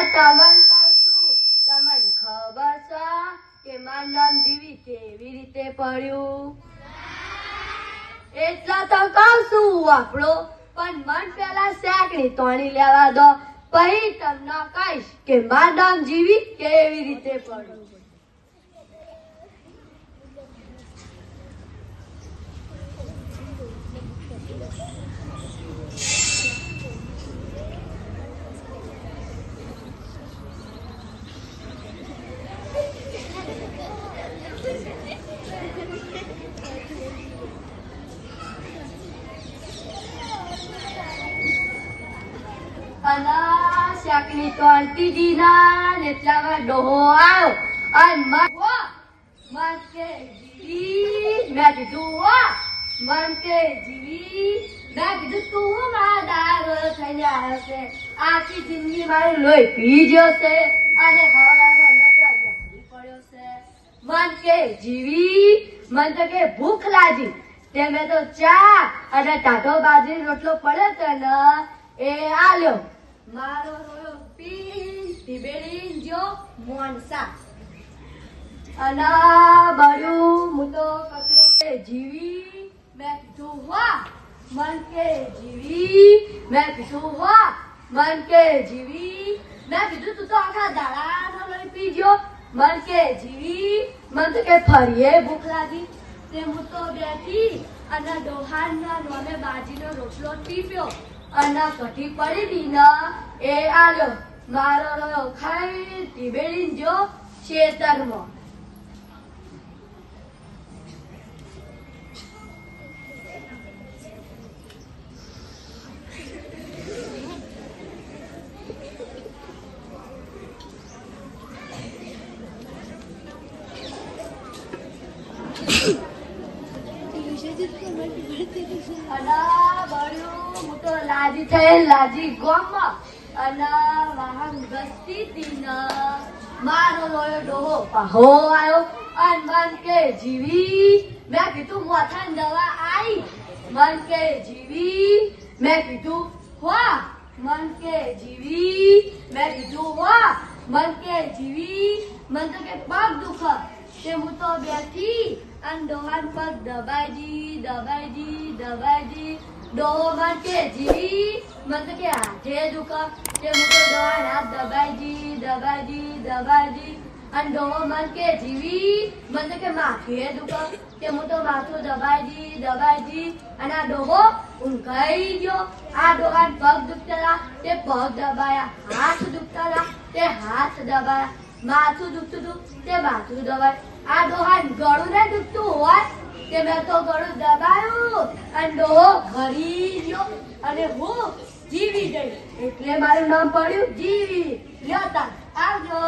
તમને કહું છું, તમને ખબર છે કે મારું નામ જીવી કેવી રીતે પડ્યું? એટલા તો કહું છું વાપરો, પણ મન પેલા શેકડી તોણી લેવા દો, પછી તમને કહીશ કે મારું નામ જીવી કેવી રીતે પડ્યું. અને શાકની તોડતી દીના ને એટલામાં ડોહો આવ્યો અને મન કે જીવી મેં કીધું મન કે જીવી મેં કીધું તું મારા દારો થઈને આવ્યો છે, આખી જિંદગી મારું લોહી પી ગયો છે અને પડ્યો છે. મન કે જીવી મન તો કે ભૂખ લાગી, તે મેં તો ચા અને ટાઢો બાજરી રોટલો પડ્યો તો ને એ આલ્યો, મારો રોયો પી ટીબેડી જો મોનસા અને બળ્યું હું તો કચરો કે જીવી મેં કીધું મન કે જીવી મેં કીધું મન કે જીવી મેં કીધું તું તો આખા દાડાનો લોહી પી ગયો. મન કે જીવી મન તો કે ફરીએ ભૂખ લાગી, તે હું તો બેઠી અને ડોહાના નોમે બાજીનો રોટલો ટીપ્યો અને કઢી પડી દી ને એ આલ્યો, મારો રોયો ખાઈ ટીબેડી જો ખેતરમાં. લાજી થઈ લાજી ગોમાં અને વાહન ગસ્તી તી ને મારો લોયો ડોહો પાહો આવ્યો અને મન કે જીવી મેં કીધું મોથાની દવા આવી, મન કે જીવી મેં કીધું મન કે જીવી મેં કીધું મન કે જીવી મન તો કે પગ દુખે, તે હું તો બેઠી અને ડોહાન પગ દબાઈજી ડોહો મન કે જીવી મન તો કે હાથે દુખે, તે હું તો ડોહાન હાથ દબાઈજી અને ડોહો મન કે જીવી મન તો કે માથે દુખે, તે હું તો માથું દબાઈજી અને આ ડોહો ઊંઘાઈ ગયો. આ ડોહાન પગ દુખતા તે પગ દબાયા, હાથ દુખતા તે હાથ દબાયા, માથું દુખતું હતું તે માથું દબાય. આ ડોહાન ગળું ને દુખતું હોય તે મેં તો ગળું દબાયું અને ડોહો ઘરી ગયો અને હું જીવી ગઈ, એટલે મારું નામ પડ્યું જીવી. લ્યો તાર આવજો.